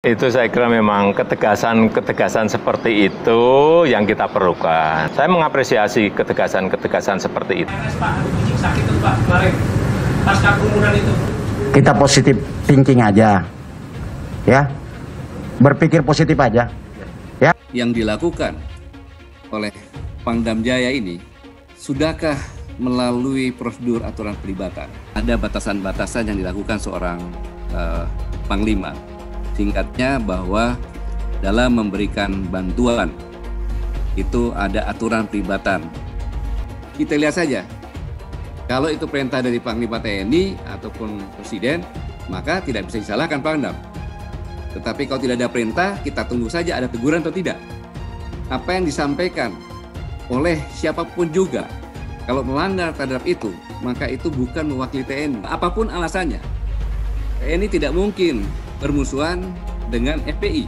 Itu saya kira memang ketegasan seperti itu yang kita perlukan. Saya mengapresiasi ketegasan seperti itu. Kita positif thinking aja, ya, berpikir positif aja, ya. Yang dilakukan oleh Pangdam Jaya ini, sudahkah melalui prosedur aturan pelibatan? Ada batasan-batasan yang dilakukan seorang Panglima. Singkatnya bahwa dalam memberikan bantuan itu ada aturan pelibatan. Kita lihat saja, kalau itu perintah dari Panglima TNI ataupun Presiden, maka tidak bisa disalahkan Pangdam. Tetapi kalau tidak ada perintah, kita tunggu saja ada teguran atau tidak. Apa yang disampaikan oleh siapapun juga, kalau melanggar terhadap itu, maka itu bukan mewakili TNI. Apapun alasannya, TNI tidak mungkin bermusuhan dengan FPI.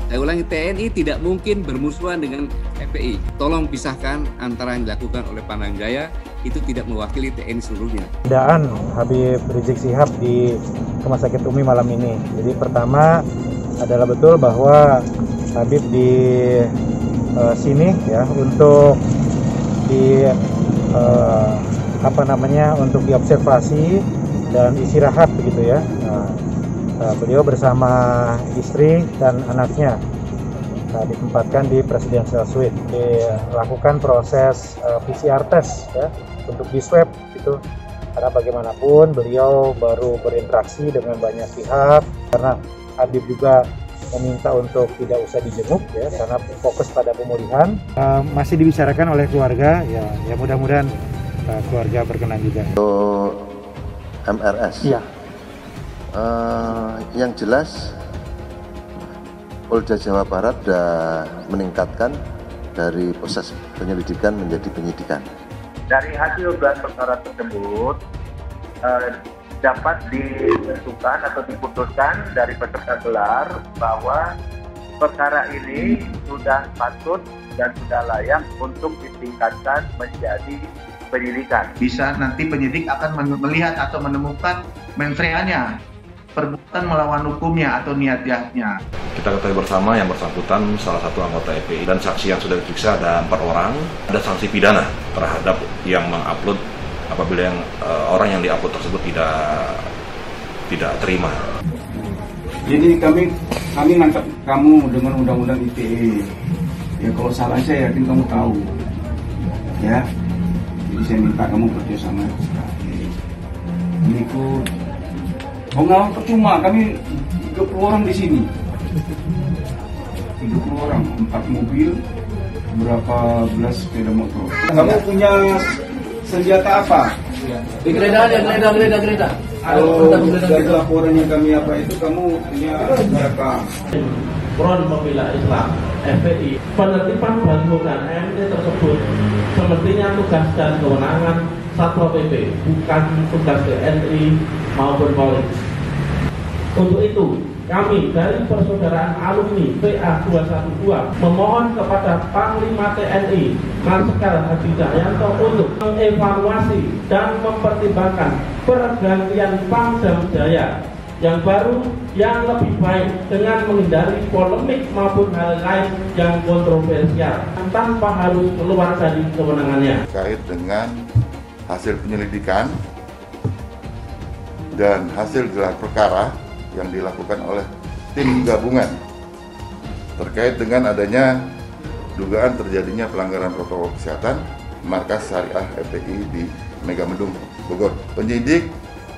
Saya ulangi, TNI tidak mungkin bermusuhan dengan FPI. Tolong pisahkan antara yang dilakukan oleh Pangdam Jaya, itu tidak mewakili TNI seluruhnya. Keadaan Habib Rizik Syihab di Rumah Sakit Umi malam ini. Jadi pertama adalah betul bahwa Habib di sini ya untuk untuk diobservasi dan istirahat begitu ya. Beliau bersama istri dan anaknya ditempatkan di Presidential Suite, dilakukan proses PCR test ya untuk di swab gitu, karena bagaimanapun beliau baru berinteraksi dengan banyak pihak, karena Habib juga meminta untuk tidak usah dijenguk ya karena fokus pada pemulihan. Masih dibicarakan oleh keluarga ya mudah-mudahan keluarga berkenan juga. Untuk MRS Iya. Yang jelas Polda Jawa Barat sudah meningkatkan dari proses penyelidikan menjadi penyidikan. Dari hasil gelar perkara tersebut dapat ditentukan atau diputuskan dari peserta gelar bahwa perkara ini sudah patut dan sudah layak untuk ditingkatkan menjadi penyidikan. Bisa nanti penyidik akan melihat atau menemukan mensreanya, perbuatan melawan hukumnya atau niat jahatnya. Kita ketahui bersama yang bersangkutan salah satu anggota FPI dan saksi yang sudah diperiksa ada 4 orang. Ada sanksi pidana terhadap yang mengupload apabila orang yang diupload tersebut tidak terima. Jadi kami nangkap kamu dengan undang-undang ITE. Ya kalau salah saya yakin kamu tahu. Ya. Jadi saya minta kamu kerja sama. Ini nggak percuma, kami 30 orang di sini. 30 orang, 4 mobil, berapa belas sepeda motor. Kamu punya senjata apa? Di kereta. Kalau dari laporan yang kami itu kamu punya senjata. Front Pembela Islam (FPI). Penertiban bantuan MT tersebut semestinya tugas dan kewenangan Satpol PP, bukan tugas TNI maupun Polri. Untuk itu, kami dari Persaudaraan Alumni PA 212 memohon kepada Panglima TNI Marsikal Hadi Cahyanto untuk mengevaluasi dan mempertimbangkan pergantian Pangdam Jaya yang baru, yang lebih baik dengan menghindari polemik maupun hal lain yang kontroversial tanpa harus keluar dari kewenangannya. Terkait dengan hasil penyelidikan dan hasil gelar perkara yang dilakukan oleh tim gabungan terkait dengan adanya dugaan terjadinya pelanggaran protokol kesehatan Markas Syariah FPI di Megamendung, Bogor. Penyidik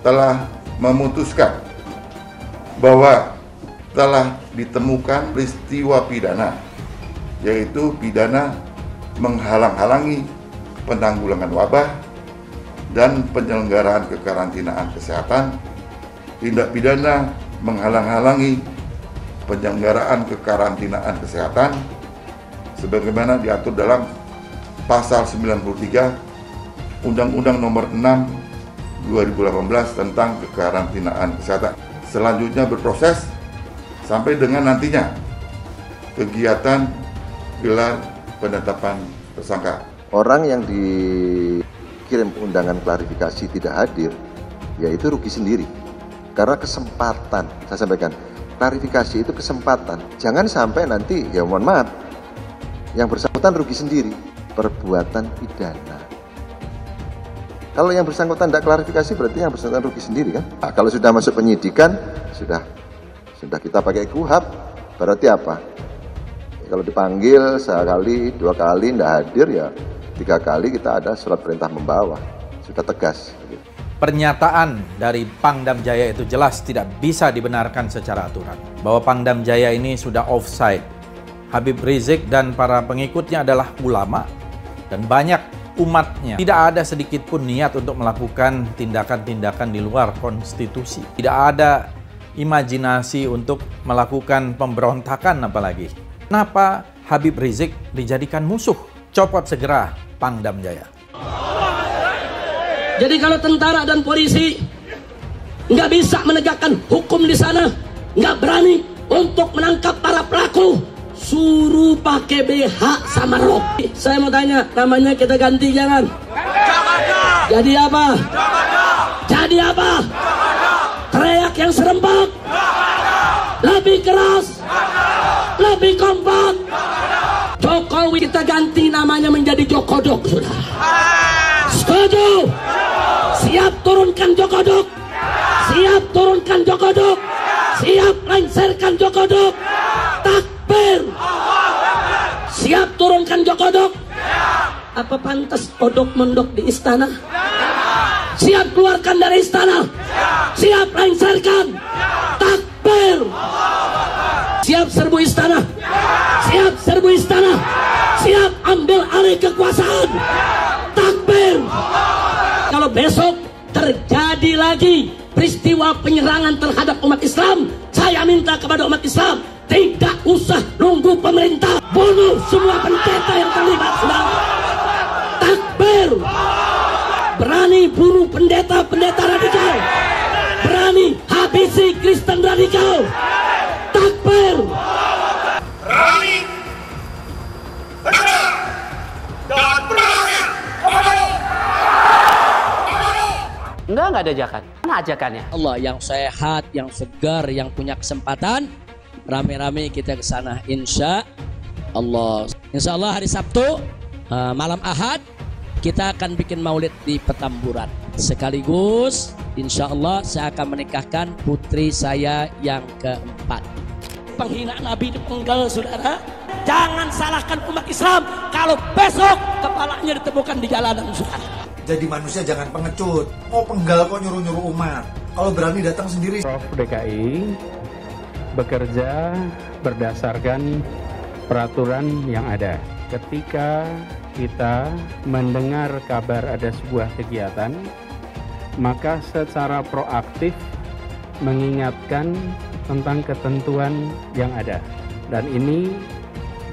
telah memutuskan bahwa telah ditemukan peristiwa pidana, yaitu pidana menghalang-halangi penanggulangan wabah dan penyelenggaraan kekarantinaan kesehatan, tindak pidana menghalang-halangi penyelenggaraan kekarantinaan kesehatan sebagaimana diatur dalam pasal 93 Undang-Undang Nomor 6 2018 tentang kekarantinaan kesehatan. Selanjutnya berproses sampai dengan nantinya kegiatan gelar penetapan tersangka. Orang yang dikirim undangan klarifikasi tidak hadir, yaitu rugi sendiri. Karena kesempatan, saya sampaikan, klarifikasi itu kesempatan. Jangan sampai nanti, ya mohon maaf, yang bersangkutan rugi sendiri, perbuatan pidana. Kalau yang bersangkutan tidak klarifikasi berarti yang bersangkutan rugi sendiri kan? Nah, kalau sudah masuk penyidikan, sudah kita pakai KUHP, berarti apa? Ya, kalau dipanggil sekali, 2 kali tidak hadir ya 3 kali kita ada surat perintah membawa, sudah tegas. Pernyataan dari Pangdam Jaya itu jelas tidak bisa dibenarkan secara aturan. Bahwa Pangdam Jaya ini sudah offside. Habib Rizik dan para pengikutnya adalah ulama dan banyak umatnya. Tidak ada sedikit pun niat untuk melakukan tindakan-tindakan di luar konstitusi. Tidak ada imajinasi untuk melakukan pemberontakan apalagi. Kenapa Habib Rizik dijadikan musuh? Copot segera Pangdam Jaya. Jadi kalau tentara dan polisi nggak bisa menegakkan hukum di sana, nggak berani untuk menangkap para pelaku, suruh pakai BH sama rok. Saya mau tanya, namanya kita ganti jangan? Jadi apa? Jadi apa? Teriak yang serempak, lebih keras, lebih kompak. Jokowi kita ganti namanya menjadi Jokodok, sudah. Setuju? Siap turunkan Jokodok. Siap turunkan Jokodok. Siap lengserkan Jokodok. Takbir. Siap turunkan Jokodok. Apa pantas kodok mondok di istana? Siap keluarkan dari istana. Siap lengserkan. Takbir. Siap serbu istana. Siap serbu istana. Siap ambil alih kekuasaan. Takbir. Kalau besok terjadi lagi peristiwa penyerangan terhadap umat Islam, saya minta kepada umat Islam tidak usah nunggu pemerintah, bunuh semua pendeta yang terlibat, saudara. Takbir. Berani bunuh pendeta-pendeta radikal, berani habisi Kristen radikal. Takbir. Berani benar dan berani. Enggak ada ajakan. Mana ajakannya? Allah yang sehat, yang segar, yang punya kesempatan, rame-rame kita ke sana insya Allah. Insya Allah hari Sabtu malam Ahad kita akan bikin maulid di Petamburan. Sekaligus insya Allah saya akan menikahkan putri saya yang keempat. Penghinaan Nabi dipenggal, saudara. Jangan salahkan umat Islam kalau besok kepalanya ditemukan di jalanan, saudara. Jadi manusia jangan pengecut, mau penggal kok nyuruh-nyuruh umat. Kalau berani datang sendiri. Prof DKI bekerja berdasarkan peraturan yang ada. Ketika kita mendengar kabar ada sebuah kegiatan, maka secara proaktif mengingatkan tentang ketentuan yang ada. Dan ini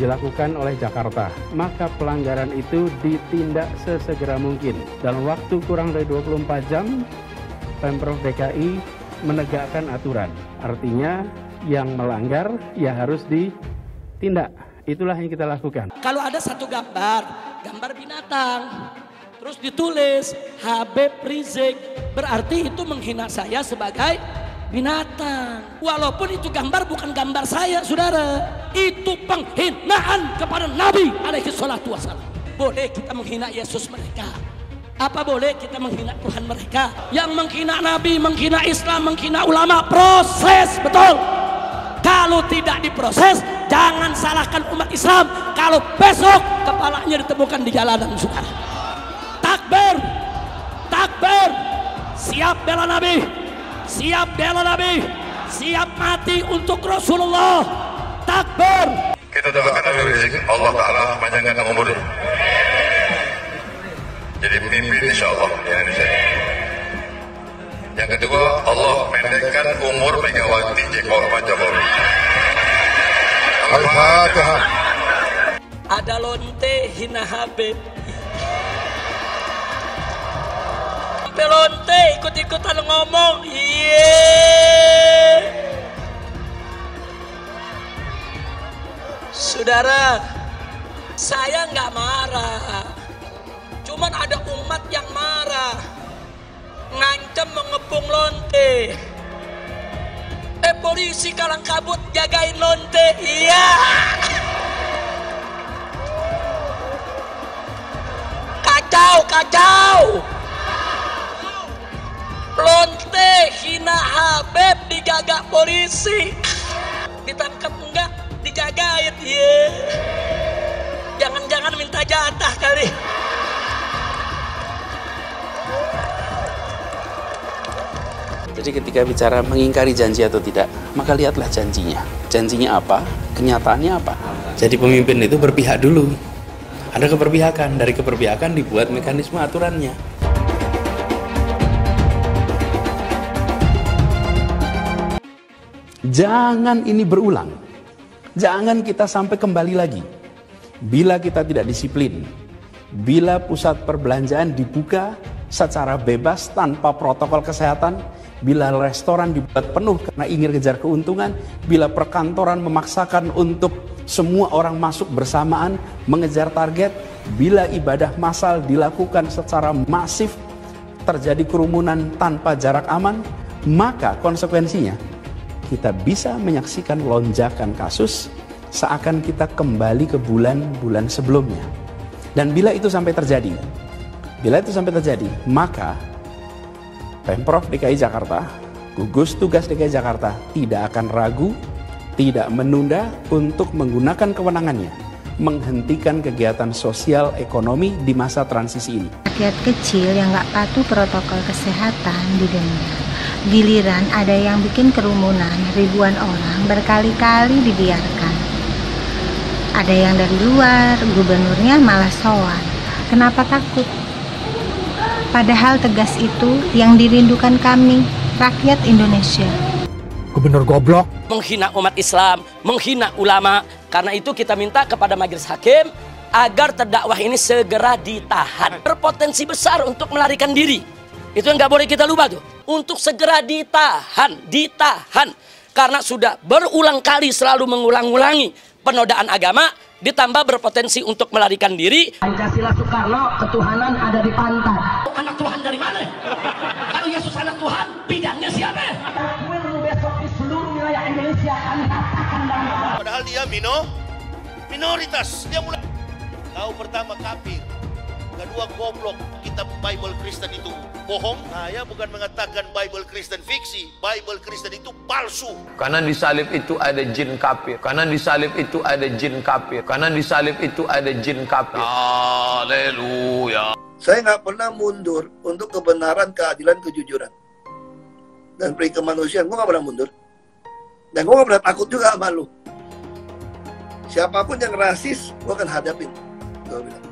dilakukan oleh Jakarta, maka pelanggaran itu ditindak sesegera mungkin. Dalam waktu kurang dari 24 jam, Pemprov DKI menegakkan aturan. Artinya yang melanggar ya harus ditindak. Itulah yang kita lakukan. Kalau ada satu gambar binatang, terus ditulis Habib Rizik, berarti itu menghina saya sebagai binatang. Walaupun itu gambar bukan gambar saya, saudara. Itu penghinaan kepada Nabi alaihi salatu wassalam. Boleh kita menghina Yesus mereka, apa boleh kita menghina Tuhan mereka? Yang menghina Nabi, menghina Islam, menghina ulama, proses, betul. Kalau tidak diproses, jangan salahkan umat Islam kalau besok kepalanya ditemukan di jalanan, saudara. Takbir. Takbir. Siap bela Nabi, siap bela Nabi, siap mati untuk Rasulullah. Takbir. Kita doakan Habib Rizik, Allah Ta'ala panjangkan umurnya. Jadi pemimpin insya Allah di Indonesia. Yang kedua, Allah pendekkan umur Megawati Pak Jokowi. Al-Fatihah. Ada lonte hina Habib. Sampai lonte ikut-ikutan ngomong. Saudara, saya nggak marah. Cuman ada umat yang marah. Ngancam mengepung lonte. polisi kalang kabut jagain lonte. Iya. Kacau. Lonte hina Habib dijaga polisi. Ditangkap enggak? Dijagain. Iya. Jangan-jangan minta jatah kali. Jadi ketika bicara mengingkari janji atau tidak, maka lihatlah janjinya. Janjinya apa? Kenyataannya apa? Jadi pemimpin itu berpihak dulu. Ada keberpihakan, dari keberpihakan dibuat mekanisme aturannya. Jangan ini berulang. Jangan kita sampai kembali lagi. Bila kita tidak disiplin, bila pusat perbelanjaan dibuka secara bebas tanpa protokol kesehatan, bila restoran dibuat penuh karena ingin kejar keuntungan, bila perkantoran memaksakan untuk semua orang masuk bersamaan mengejar target, bila ibadah massal dilakukan secara masif, terjadi kerumunan tanpa jarak aman, maka konsekuensinya kita bisa menyaksikan lonjakan kasus seakan kita kembali ke bulan-bulan sebelumnya. Dan bila itu sampai terjadi, maka Pemprov DKI Jakarta, gugus tugas DKI Jakarta tidak akan ragu, tidak menunda untuk menggunakan kewenangannya, menghentikan kegiatan sosial ekonomi di masa transisi ini. Rakyat kecil yang nggak patuh protokol kesehatan didenda. Giliran ada yang bikin kerumunan, ribuan orang berkali-kali dibiarkan. Ada yang dari luar, gubernurnya malah sowan. Kenapa takut? Padahal tegas itu yang dirindukan kami, rakyat Indonesia. Gubernur goblok. Menghina umat Islam, menghina ulama. Karena itu kita minta kepada majelis hakim agar terdakwah ini segera ditahan. Berpotensi besar untuk melarikan diri. Itu yang nggak boleh kita lupa tuh. Untuk segera ditahan. Karena sudah berulang kali selalu mengulang-ulangi penodaan agama, ditambah berpotensi untuk melarikan diri. Pancasila Soekarno, ketuhanan ada di pantai. Anak Tuhan dari mana? Kalau Yesus anak Tuhan, bidangnya siapa? Besok di seluruh wilayah Indonesia akan katakan dalam. Padahal dia minoritas. Dia mulai tahu pertama kafir, kedua goblok. Kitab Bible Kristen itu bohong. Saya bukan mengatakan Bible Kristen fiksi. Bible Kristen itu palsu. Karena di salib itu ada jin kafir. Haleluya. Saya nggak pernah mundur untuk kebenaran, keadilan, kejujuran, dan peri kemanusiaan. Gue nggak pernah mundur. Dan gue nggak pernah takut juga sama lu. Siapapun yang rasis, gue akan hadapin. Gue bilang.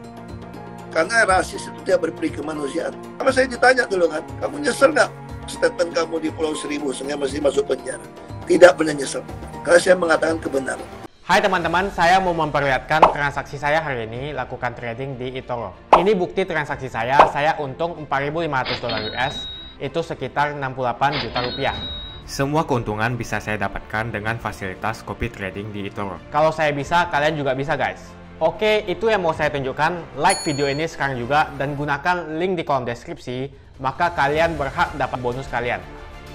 Karena rasis itu dia berperi kemanusiaan. Kalau saya ditanya dulu kan, kamu nyesel nggak statement kamu di Pulau Seribu sehingga masih masuk penjara? Tidak pernah nyesel. Karena saya mengatakan kebenaran. Hai teman-teman, saya mau memperlihatkan transaksi saya hari ini lakukan trading di eToro. Ini bukti transaksi saya untung $4.500 US, itu sekitar 68 juta rupiah. Semua keuntungan bisa saya dapatkan dengan fasilitas copy trading di eToro. Kalau saya bisa, kalian juga bisa guys. Oke, itu yang mau saya tunjukkan. Like video ini sekarang juga dan gunakan link di kolom deskripsi, maka kalian berhak dapat bonus kalian.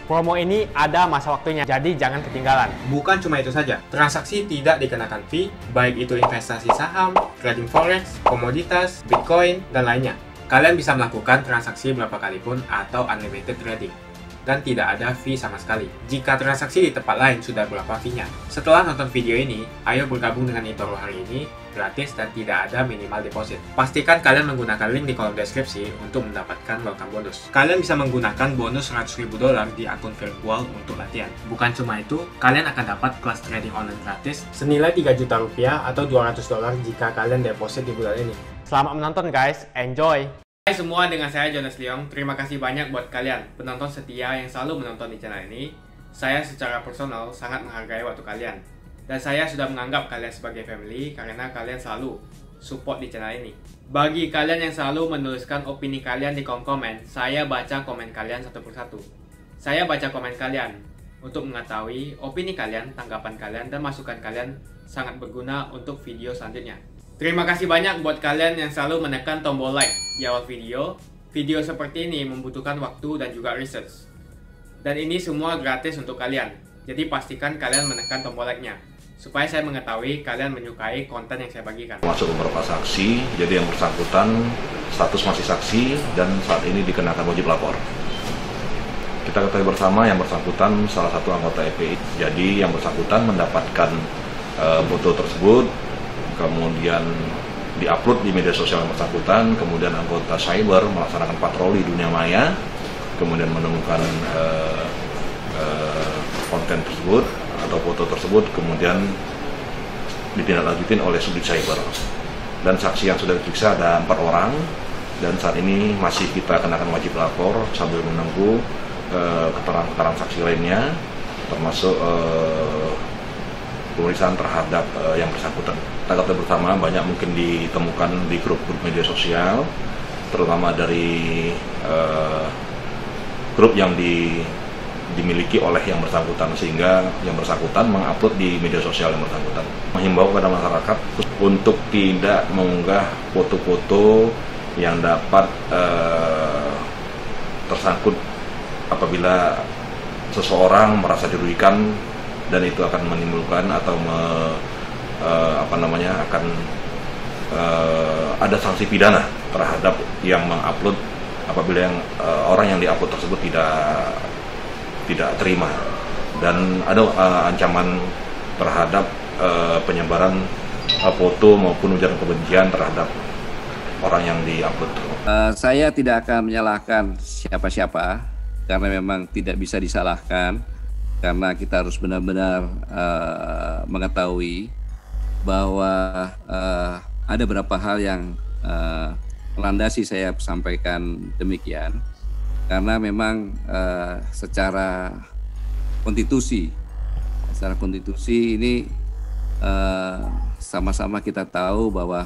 Promo ini ada masa waktunya, jadi jangan ketinggalan. Bukan cuma itu saja, transaksi tidak dikenakan fee, baik itu investasi saham, trading forex, komoditas, bitcoin, dan lainnya. Kalian bisa melakukan transaksi berapa kali pun atau unlimited trading. Dan tidak ada fee sama sekali. Jika transaksi di tempat lain sudah berapa fee-nya. Setelah nonton video ini, ayo bergabung dengan eToro hari ini, gratis dan tidak ada minimal deposit. Pastikan kalian menggunakan link di kolom deskripsi untuk mendapatkan welcome bonus. Kalian bisa menggunakan bonus $100.000 di akun virtual untuk latihan. Bukan cuma itu, kalian akan dapat kelas trading online gratis senilai 3 juta rupiah atau $200 jika kalian deposit di bulan ini. Selamat menonton guys, enjoy! Hai semua, dengan saya Jonas Leong. Terima kasih banyak buat kalian penonton setia yang selalu menonton di channel ini. Saya secara personal sangat menghargai waktu kalian. Dan saya sudah menganggap kalian sebagai family karena kalian selalu support di channel ini. Bagi kalian yang selalu menuliskan opini kalian di kolom komen, saya baca komen kalian satu persatu. Saya baca komen kalian untuk mengetahui opini kalian, tanggapan kalian, dan masukan kalian sangat berguna untuk video selanjutnya. Terima kasih banyak buat kalian yang selalu menekan tombol like di awal video. Video seperti ini membutuhkan waktu dan juga research. Dan ini semua gratis untuk kalian. Jadi pastikan kalian menekan tombol like-nya, supaya saya mengetahui kalian menyukai konten yang saya bagikan. Masuk beberapa saksi, jadi yang bersangkutan status masih saksi dan saat ini dikenakan wajib lapor. Kita ketahui bersama yang bersangkutan salah satu anggota FPI. Jadi yang bersangkutan mendapatkan foto tersebut, kemudian diupload di media sosial yang bersangkutan, kemudian anggota cyber melaksanakan patroli dunia maya, kemudian menemukan konten tersebut atau foto tersebut, kemudian ditindaklanjutin oleh subdit cyber. Dan saksi yang sudah diperiksa ada 4 orang, dan saat ini masih kita kenakan wajib lapor sambil menunggu keterangan saksi lainnya, termasuk pemeriksaan terhadap yang bersangkutan. Kita ketahui bersama banyak mungkin ditemukan di grup-grup media sosial, terutama dari grup yang dimiliki oleh yang bersangkutan, sehingga yang bersangkutan mengupload di media sosial yang bersangkutan. Menghimbau kepada masyarakat untuk tidak mengunggah foto-foto yang dapat tersangkut apabila seseorang merasa dirugikan, dan itu akan menimbulkan atau akan ada sanksi pidana terhadap yang mengupload apabila orang yang diupload tersebut tidak terima, dan ada ancaman terhadap penyebaran foto maupun ujaran kebencian terhadap orang yang diupload. Saya tidak akan menyalahkan siapa-siapa karena memang tidak bisa disalahkan, karena kita harus benar-benar mengetahui bahwa ada beberapa hal yang melandasi saya sampaikan demikian. Karena memang secara konstitusi ini sama-sama kita tahu bahwa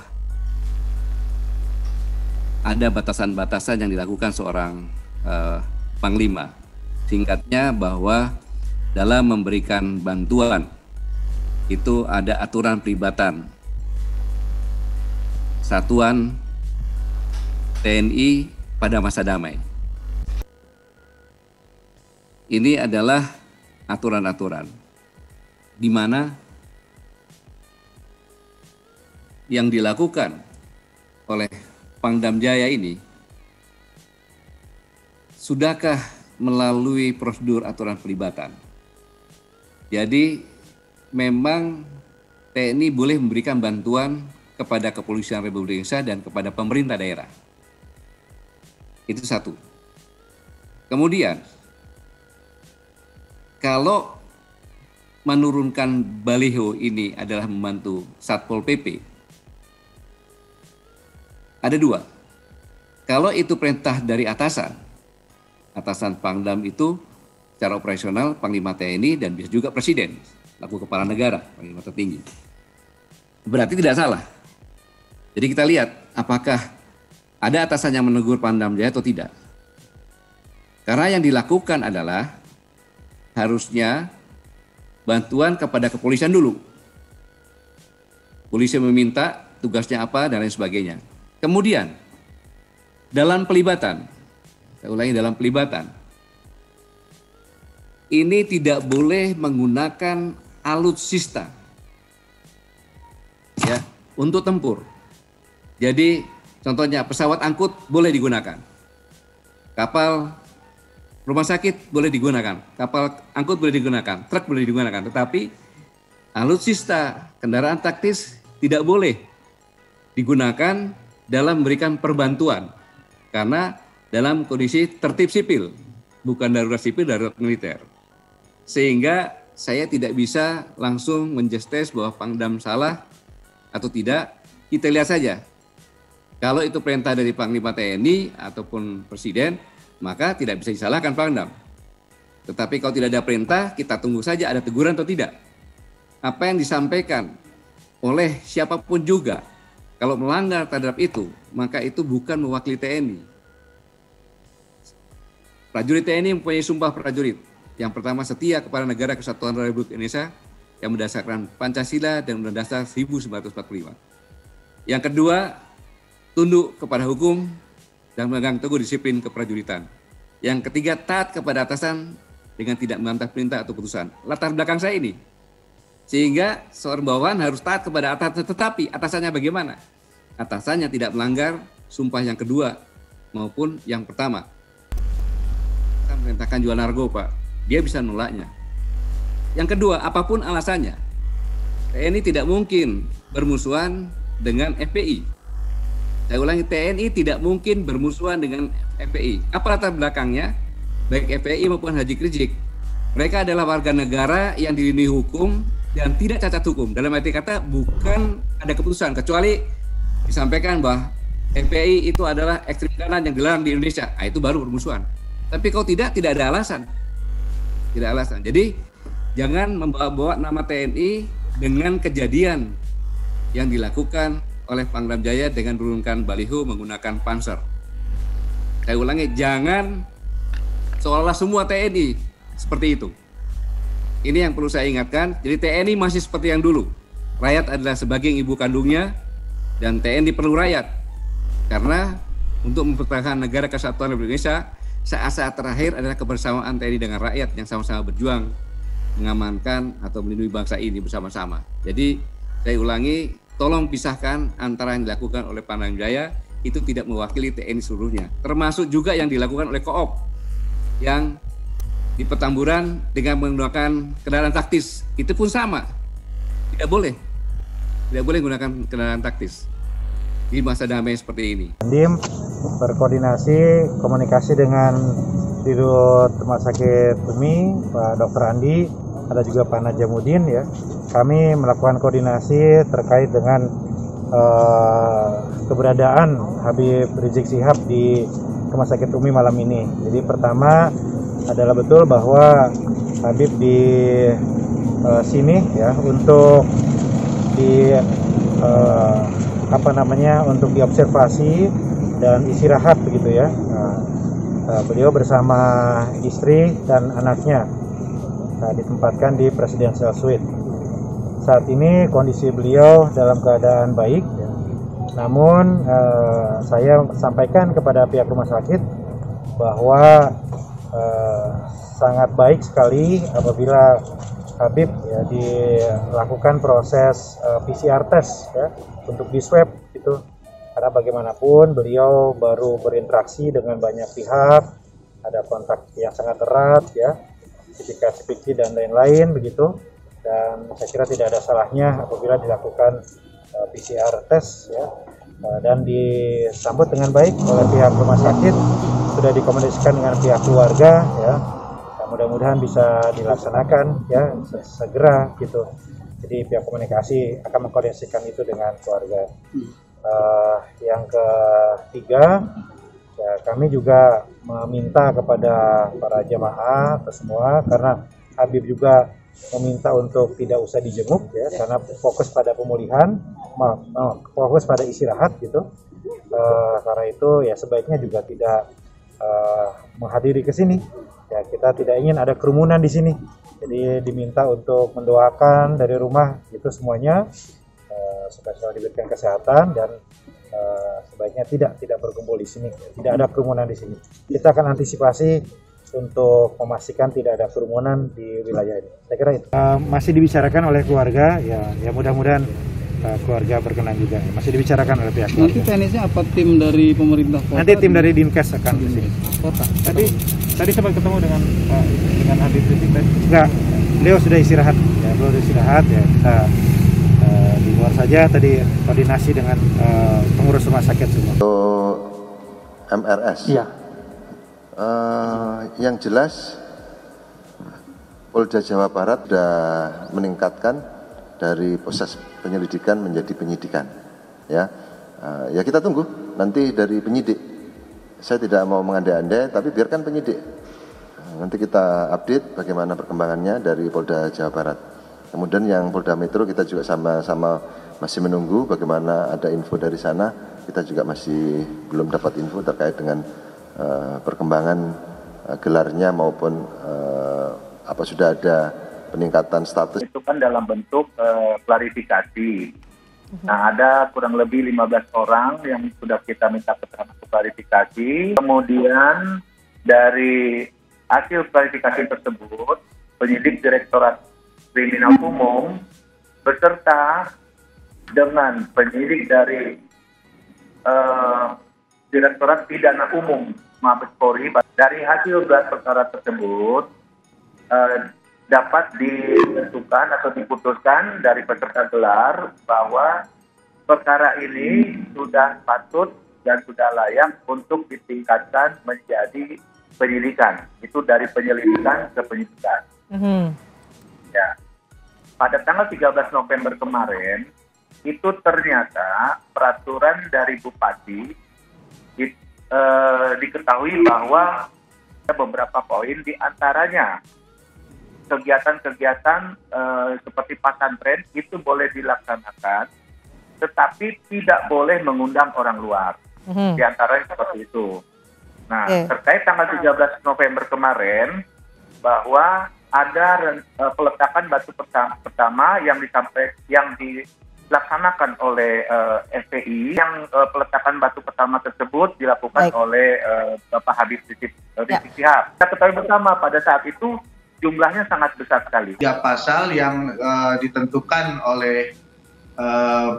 ada batasan-batasan yang dilakukan seorang panglima. Singkatnya bahwa dalam memberikan bantuan itu ada aturan pelibatan satuan TNI pada masa damai. Ini adalah aturan-aturan di mana yang dilakukan oleh Pangdam Jaya ini sudahkah melalui prosedur aturan pelibatan. Jadi memang TNI boleh memberikan bantuan kepada Kepolisian Republik Indonesia dan kepada pemerintah daerah. Itu satu. Kemudian kalau menurunkan baliho ini adalah membantu Satpol PP, ada 2. Kalau itu perintah dari atasan Pangdam itu secara operasional Panglima TNI dan bisa juga Presiden, laku kepala negara, Panglima tertinggi. Berarti tidak salah. Jadi kita lihat apakah ada atasan yang menegur Pangdam Jaya atau tidak. Karena yang dilakukan adalah harusnya bantuan kepada kepolisian dulu. Polisi meminta tugasnya apa dan lain sebagainya. Kemudian dalam pelibatan, saya ulangi, dalam pelibatan ini tidak boleh menggunakan alutsista ya untuk tempur. Jadi contohnya pesawat angkut boleh digunakan, kapal rumah sakit boleh digunakan, kapal angkut boleh digunakan, truk boleh digunakan, tetapi alutsista, kendaraan taktis tidak boleh digunakan dalam memberikan perbantuan, karena dalam kondisi tertib sipil, bukan darurat sipil, darurat militer. Sehingga saya tidak bisa langsung menjustis bahwa Pangdam salah atau tidak. Kita lihat saja, kalau itu perintah dari Panglima TNI ataupun Presiden, maka tidak bisa disalahkan Pangdam. Tetapi kalau tidak ada perintah, kita tunggu saja ada teguran atau tidak. Apa yang disampaikan oleh siapapun juga, kalau melanggar terhadap itu, maka itu bukan mewakili TNI. Prajurit TNI mempunyai sumpah prajurit. Yang pertama, setia kepada negara kesatuan Republik Indonesia yang berdasarkan Pancasila dan Undang-Undang Dasar 1945. Yang kedua, tunduk kepada hukum dan memegang teguh disiplin keprajuritan. Yang ketiga, taat kepada atasan dengan tidak membantah perintah atau putusan. Latar belakang saya ini. Sehingga seorang bawahan harus taat kepada atasannya, tetapi atasannya bagaimana? Atasannya tidak melanggar sumpah yang kedua maupun yang pertama. Kita memerintahkan jual narkoba, dia bisa nolaknya. Yang kedua, apapun alasannya, TNI tidak mungkin bermusuhan dengan FPI. Saya ulangi, TNI tidak mungkin bermusuhan dengan FPI. Apa latar belakangnya? Baik FPI maupun Habib Rizik, mereka adalah warga negara yang dilindungi hukum dan tidak cacat hukum. Dalam arti kata bukan ada keputusan, kecuali disampaikan bahwa FPI itu adalah ekstrim kanan yang dilarang di Indonesia. Nah, itu baru bermusuhan. Tapi kalau tidak ada alasan. Tidak alasan. Jadi jangan membawa-bawa nama TNI dengan kejadian yang dilakukan oleh Pangdam Jaya dengan menurunkan baliho menggunakan panser. Saya ulangi, jangan seolah-olah semua TNI seperti itu. Ini yang perlu saya ingatkan. Jadi TNI masih seperti yang dulu. Rakyat adalah sebagai ibu kandungnya dan TNI perlu rakyat. Karena untuk mempertahankan negara kesatuan Republik Indonesia, saat-saat terakhir adalah kebersamaan TNI dengan rakyat yang sama-sama berjuang mengamankan atau melindungi bangsa ini bersama-sama. Jadi saya ulangi, tolong pisahkan antara yang dilakukan oleh Pangdam Jaya itu tidak mewakili TNI seluruhnya. Termasuk juga yang dilakukan oleh Koop yang di Petamburan dengan menggunakan kendaraan taktis. Itu pun sama. Tidak boleh menggunakan kendaraan taktis di masa damai seperti ini. Dandim berkoordinasi, komunikasi dengan Dirut Rumah Sakit Umi, Pak Dr. Andi, ada juga Pak Najamuddin ya. Kami melakukan koordinasi terkait dengan keberadaan Habib Rizik Syihab di Rumah Sakit Umi malam ini. Jadi pertama adalah betul bahwa Habib di sini ya untuk untuk diobservasi dan istirahat begitu ya. Beliau bersama istri dan anaknya ditempatkan di Presidential Suite. Saat ini kondisi beliau dalam keadaan baik ya. Namun saya sampaikan kepada pihak rumah sakit bahwa sangat baik sekali apabila Habib ya dilakukan proses PCR test ya untuk di swab itu, karena bagaimanapun beliau baru berinteraksi dengan banyak pihak, ada kontak yang sangat erat ya, cipika-cipiki dan lain-lain begitu, dan saya kira tidak ada salahnya apabila dilakukan PCR test ya, dan disambut dengan baik oleh pihak rumah sakit, sudah dikomunikasikan dengan pihak keluarga ya. Mudah-mudahan bisa dilaksanakan ya segera gitu. Jadi pihak komunikasi akan mengkoordinasikan itu dengan keluarga. Yang ketiga, ya, kami juga meminta kepada para jamaah atau semua, karena Habib juga meminta untuk tidak usah dijenguk ya, karena fokus pada pemulihan, fokus pada istirahat gitu. Karena itu ya sebaiknya juga tidak menghadiri ke sini. Ya, kita tidak ingin ada kerumunan di sini. Jadi diminta untuk mendoakan dari rumah itu semuanya supaya selalu diberikan kesehatan dan sebaiknya tidak berkumpul di sini. Tidak ada kerumunan di sini. Kita akan antisipasi untuk memastikan tidak ada kerumunan di wilayah ini. Saya kira itu. Masih dibicarakan oleh keluarga, ya mudah-mudahan keluarga berkenan juga. Masih dibicarakan oleh pihak keluarga. Nanti teknisnya apa, tim dari pemerintah kota? Nanti tim dari Dinkes akan ke sini. Kota. Tadi sempat ketemu dengan Habib Rizik tadi. Enggak, beliau sudah istirahat. Ya, beliau sudah istirahat ya. Kita di luar saja tadi koordinasi dengan pengurus rumah sakit semua. Untuk MRS. Iya. Yang jelas Polda Jawa Barat sudah meningkatkan dari proses penyelidikan menjadi penyidikan. Ya, ya kita tunggu nanti dari penyidik. Saya tidak mau mengandai-andai, tapi biarkan penyidik. Nanti kita update bagaimana perkembangannya dari Polda Jawa Barat. Kemudian yang Polda Metro kita juga sama-sama masih menunggu bagaimana ada info dari sana. Kita juga masih belum dapat info terkait dengan perkembangan gelarnya maupun apa sudah ada peningkatan status. Itu kan dalam bentuk klarifikasi. Nah, ada kurang lebih 15 orang yang sudah kita minta keterangan klarifikasi. Kemudian dari hasil klarifikasi tersebut, penyidik Direktorat Kriminal Umum beserta dengan penyidik dari Direktorat Pidana Umum Mabes Polri, dari hasil gelar perkara tersebut dapat ditentukan atau diputuskan dari peserta gelar bahwa perkara ini sudah patut dan sudah layak untuk ditingkatkan menjadi penyidikan. Itu dari penyelidikan ke penyidikan. Ya. Pada tanggal 13 November kemarin, itu ternyata peraturan dari Bupati diketahui bahwa ada beberapa poin, di antaranya kegiatan-kegiatan seperti pesantren itu boleh dilaksanakan, tetapi tidak boleh mengundang orang luar. Di antaranya seperti itu. Nah, terkait tanggal 13 November kemarin, bahwa ada peletakan batu pertama yang dilaksanakan oleh FPI, yang peletakan batu pertama tersebut dilakukan oleh Bapak Habib Rizik Syihab. Kita ketahui bersama pada saat itu jumlahnya sangat besar sekali. Ya, pasal yang ditentukan oleh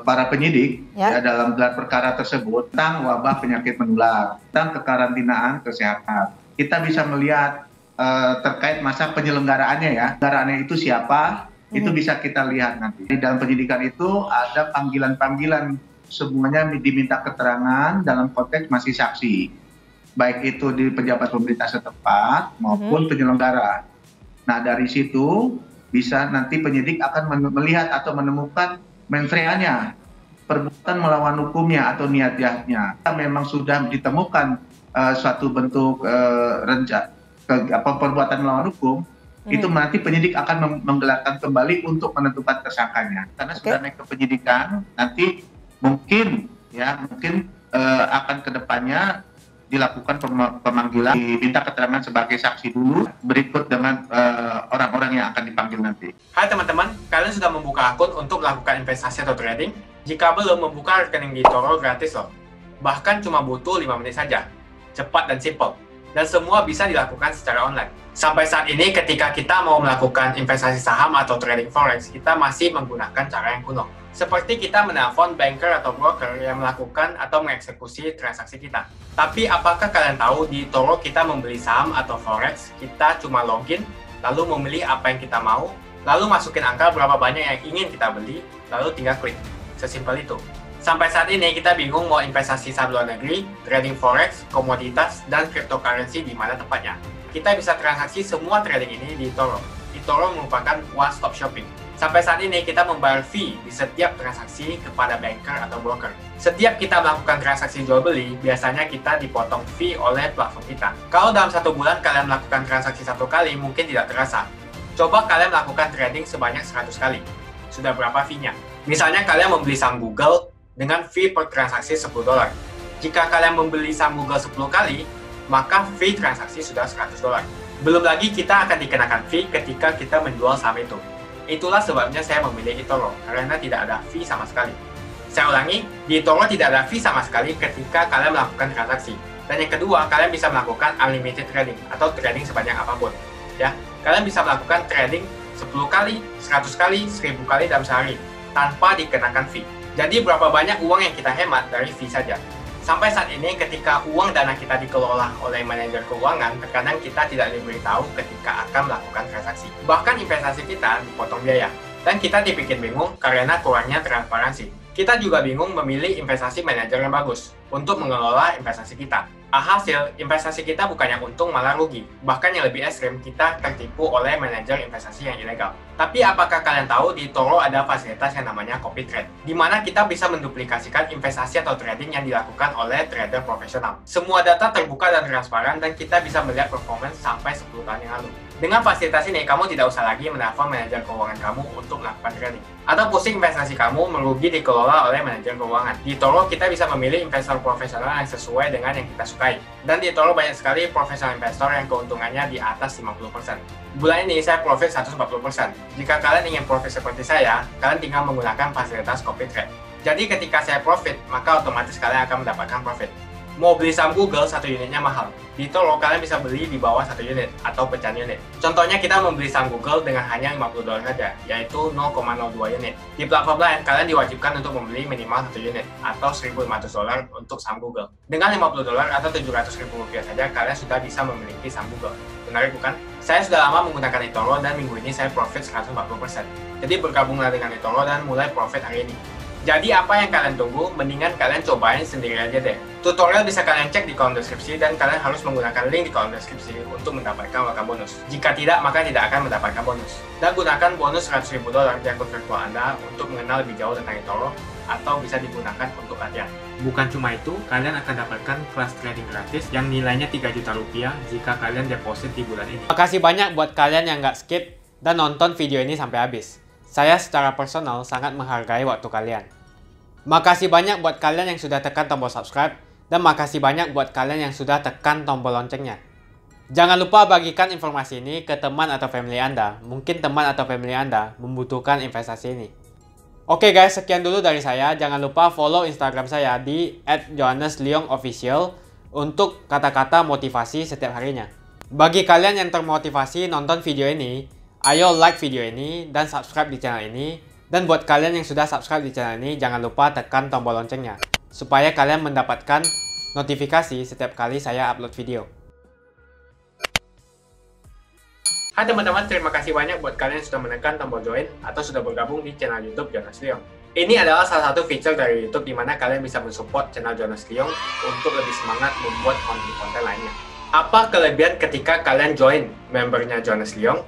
para penyidik ya, dalam gelar perkara tersebut tentang wabah penyakit menular, tentang kekarantinaan kesehatan. Kita bisa melihat terkait masa penyelenggaraannya ya. Penyelenggaranya itu siapa, itu bisa kita lihat nanti. Di dalam penyidikan itu ada panggilan-panggilan, semuanya diminta keterangan dalam konteks masih saksi. Baik itu di pejabat pemerintah setempat maupun penyelenggara. Nah, dari situ bisa nanti penyidik akan melihat atau menemukan mens reanya, perbuatan melawan hukumnya atau niat jahatnya. Memang sudah ditemukan suatu bentuk perbuatan melawan hukum, itu nanti penyidik akan menggelarkan kembali untuk menentukan tersangkanya. Karena sudah naik ke penyidikan, nanti mungkin akan kedepannya dilakukan pemanggilan, diminta keterangan sebagai saksi dulu, berikut dengan orang-orang yang akan dipanggil nanti. Hai teman-teman, kalian sudah membuka akun untuk melakukan investasi atau trading? Jika belum, membuka rekening di eToro gratis loh. Bahkan cuma butuh 5 menit saja. Cepat dan simple. Dan semua bisa dilakukan secara online. Sampai saat ini ketika kita mau melakukan investasi saham atau trading forex, kita masih menggunakan cara yang kuno. Seperti kita menelpon banker atau broker yang melakukan atau mengeksekusi transaksi kita. Tapi apakah kalian tahu di eToro kita membeli saham atau forex, kita cuma login, lalu memilih apa yang kita mau, lalu masukin angka berapa banyak yang ingin kita beli, lalu tinggal klik. Sesimpel itu. Sampai saat ini kita bingung mau investasi saham luar negeri, trading forex, komoditas, dan cryptocurrency di mana tepatnya. Kita bisa transaksi semua trading ini di eToro. eToro merupakan one-stop shopping. Sampai saat ini kita membayar fee di setiap transaksi kepada banker atau broker. Setiap kita melakukan transaksi jual beli, biasanya kita dipotong fee oleh platform kita. Kalau dalam 1 bulan kalian melakukan transaksi 1 kali, mungkin tidak terasa. Coba kalian melakukan trading sebanyak 100 kali. Sudah berapa fee-nya? Misalnya kalian membeli saham Google dengan fee per transaksi $10. Jika kalian membeli saham Google 10 kali, maka fee transaksi sudah $100. Belum lagi kita akan dikenakan fee ketika kita menjual saham itu. Itulah sebabnya saya memilih eToro, karena tidak ada fee sama sekali. Saya ulangi, di eToro tidak ada fee sama sekali ketika kalian melakukan transaksi. Dan yang kedua, kalian bisa melakukan unlimited trading, atau trading sebanyak apapun. Ya, kalian bisa melakukan trading 10 kali, 100 kali, 1000 kali dalam sehari, tanpa dikenakan fee. Jadi berapa banyak uang yang kita hemat dari fee saja. Sampai saat ini ketika uang dana kita dikelola oleh manajer keuangan, terkadang kita tidak diberitahu ketika akan melakukan transaksi. Bahkan investasi kita dipotong biaya. Dan kita dibikin bingung karena kurangnya transparansi. Kita juga bingung memilih investasi manajer yang bagus untuk mengelola investasi kita. Alhasil, investasi kita bukannya untung malah rugi. Bahkan yang lebih ekstrim, kita tertipu oleh manajer investasi yang ilegal. Tapi apakah kalian tahu di eToro ada fasilitas yang namanya copy trade, di mana kita bisa menduplikasikan investasi atau trading yang dilakukan oleh trader profesional. Semua data terbuka dan transparan dan kita bisa melihat performance sampai 10 tahun yang lalu. Dengan fasilitas ini, kamu tidak usah lagi menelpon manajer keuangan kamu untuk melakukan trading. Atau pusing investasi kamu merugi dikelola oleh manajer keuangan. Di eToro, kita bisa memilih investor profesional yang sesuai dengan yang kita sukai. Dan di eToro banyak sekali profesional investor yang keuntungannya di atas 50%. Bulan ini saya profit 140%. Jika kalian ingin profit seperti saya, kalian tinggal menggunakan fasilitas copy trade. Jadi ketika saya profit, maka otomatis kalian akan mendapatkan profit. Mau beli saham Google, 1 unitnya mahal. Di Toro kalian bisa beli di bawah 1 unit atau pecahan unit. Contohnya kita membeli saham Google dengan hanya $50 saja, yaitu 0,02 unit. Di platform lain, kalian diwajibkan untuk membeli minimal 1 unit atau $1.500 untuk saham Google. Dengan $50 atau Rp700.000 saja, kalian sudah bisa memiliki saham Google. Menarik bukan? Saya sudah lama menggunakan eToro dan minggu ini saya profit 140%. Jadi bergabunglah dengan eToro dan mulai profit hari ini. Jadi apa yang kalian tunggu? Mendingan kalian cobain sendiri aja deh. Tutorial bisa kalian cek di kolom deskripsi dan kalian harus menggunakan link di kolom deskripsi untuk mendapatkan welcome bonus. Jika tidak, maka tidak akan mendapatkan bonus. Dan gunakan bonus $100.000 di akun virtual Anda untuk mengenal lebih jauh tentang eToro atau bisa digunakan untuk latihan. Bukan cuma itu, kalian akan dapatkan kelas trading gratis yang nilainya Rp3 juta jika kalian deposit di bulan ini. Makasih banyak buat kalian yang nggak skip dan nonton video ini sampai habis. Saya secara personal sangat menghargai waktu kalian. Makasih banyak buat kalian yang sudah tekan tombol subscribe, dan makasih banyak buat kalian yang sudah tekan tombol loncengnya. Jangan lupa bagikan informasi ini ke teman atau family Anda. Mungkin teman atau family Anda membutuhkan investasi ini. Oke guys, sekian dulu dari saya. Jangan lupa follow Instagram saya di @johannesleongofficial untuk kata-kata motivasi setiap harinya. Bagi kalian yang termotivasi nonton video ini, ayo like video ini dan subscribe di channel ini. Dan buat kalian yang sudah subscribe di channel ini, jangan lupa tekan tombol loncengnya supaya kalian mendapatkan notifikasi setiap kali saya upload video. Hai teman-teman, terima kasih banyak buat kalian yang sudah menekan tombol join atau sudah bergabung di channel YouTube Jonas Leong. Ini adalah salah satu feature dari YouTube di mana kalian bisa mensupport channel Jonas Leong untuk lebih semangat membuat konten-konten lainnya. Apa kelebihan ketika kalian join membernya Jonas Leong?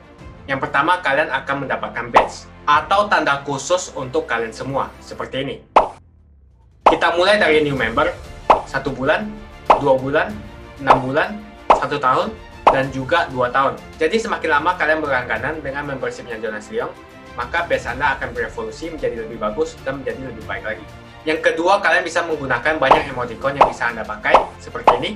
Yang pertama, kalian akan mendapatkan badge atau tanda khusus untuk kalian semua, seperti ini. Kita mulai dari new member, 1 bulan, 2 bulan, 6 bulan, 1 tahun, dan juga 2 tahun. Jadi semakin lama kalian berlangganan dengan membershipnya Jonas Leong, maka badge Anda akan berevolusi menjadi lebih bagus dan menjadi lebih baik lagi. Yang kedua, kalian bisa menggunakan banyak emoticon yang bisa Anda pakai, seperti ini.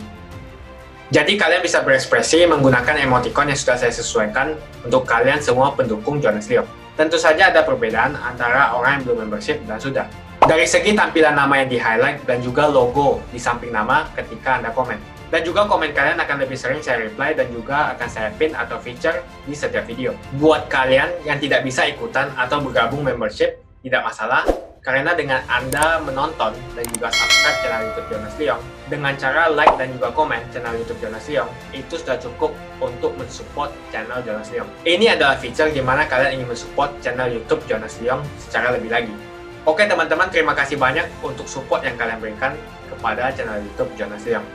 Jadi kalian bisa berekspresi menggunakan emoticon yang sudah saya sesuaikan untuk kalian semua pendukung Jonas Leong. Tentu saja ada perbedaan antara orang yang belum membership dan sudah. Dari segi tampilan nama yang di-highlight dan juga logo di samping nama ketika Anda komen. Dan juga komen kalian akan lebih sering saya reply dan juga akan saya pin atau feature di setiap video. Buat kalian yang tidak bisa ikutan atau bergabung membership, tidak masalah. Karena dengan Anda menonton dan juga subscribe channel YouTube Jonas Leong, dengan cara like dan juga komen channel YouTube Jonas Leong, itu sudah cukup untuk mensupport channel Jonas Leong. Ini adalah feature di mana kalian ingin mensupport channel YouTube Jonas Leong secara lebih lagi. Oke teman-teman, terima kasih banyak untuk support yang kalian berikan kepada channel YouTube Jonas Leong.